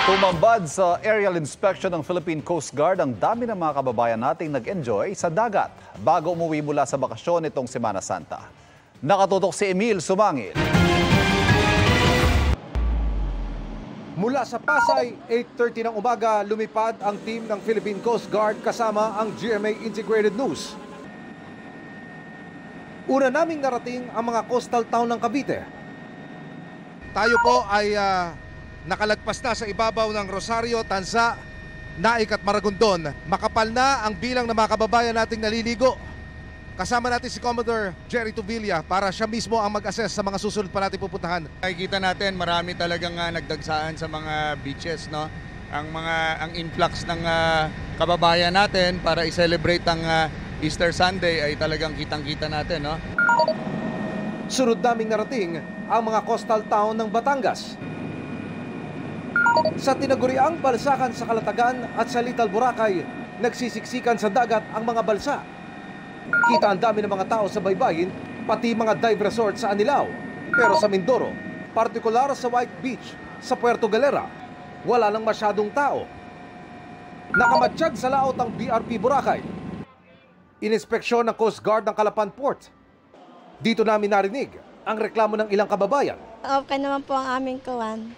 Tumambad sa aerial inspection ng Philippine Coast Guard ang dami ng mga kababayan nating nag-enjoy sa dagat bago umuwi mula sa bakasyon nitong Semana Santa. Nakatutok si Emil Sumangil. Mula sa Pasay, 8:30 ng umaga, lumipad ang team ng Philippine Coast Guard kasama ang GMA Integrated News. Una naming narating ang mga coastal town ng Cavite. Tayo po ay nakalagpas na sa ibabaw ng Rosario, Tanza, Naik at Maragondon. Makapal na ang bilang ng mga kababayan nating naliligo. Kasama natin si Commodore Jerry Tuvilla para siya mismo ang mag-assess sa mga susunod pa natin pupuntahan. Nakikita natin marami talagang nagdagsaan sa mga beaches, no? Ang influx ng kababayan natin para i-celebrate ang Easter Sunday ay talagang kitang-kita natin, no? Sunod naming narating ang mga coastal town ng Batangas. Sa tinaguriang balsakan sa Kalatagan at sa Little Boracay, nagsisiksikan sa dagat ang mga balsa. Kita ang dami ng mga tao sa baybayin, pati mga dive resort sa Anilao. Pero sa Mindoro, partikular sa White Beach, sa Puerto Galera, wala nang masyadong tao. Nakamatsyag sa laot ang BRP Boracay. Ininspeksyon ng Coast Guard ng Calapan Port. Dito namin narinig ang reklamo ng ilang kababayan. Okay naman po ang aming kawan.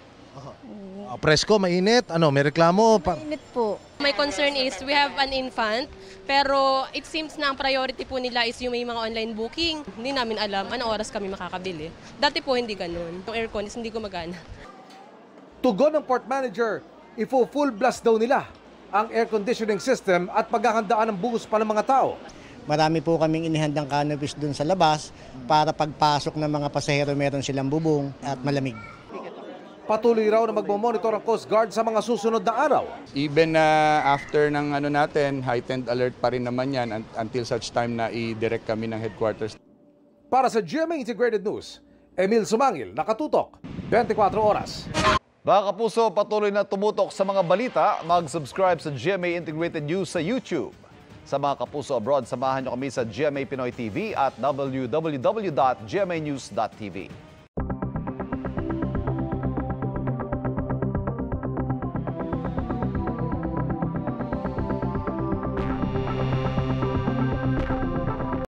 Presko, mainit. Ano, may reklamo? Mainit po. My concern is we have an infant, pero it seems na ang priority po nila is yung may mga online booking. Hindi namin alam anong oras kami makakabili. Dati po hindi ganun. Yung aircon is hindi gumagana. Tugon ng port manager, full blast daw nila ang air conditioning system at paghahandaan ng buhos pa ng mga tao. Marami po kaming inihandang canopies dun sa labas para pagpasok ng mga pasahero meron silang bubong at malamig. Patuloy raw na magmomonitor ang Coast Guard sa mga susunod na araw. Even after ng natin, heightened alert pa rin naman yan until such time na i-direct kami ng headquarters. Para sa GMA Integrated News, Emil Sumangil, nakatutok, 24 oras. Mga kapuso, patuloy na tumutok sa mga balita. Mag-subscribe sa GMA Integrated News sa YouTube. Sa mga kapuso abroad, samahan niyo kami sa GMA Pinoy TV at www.gmanews.tv.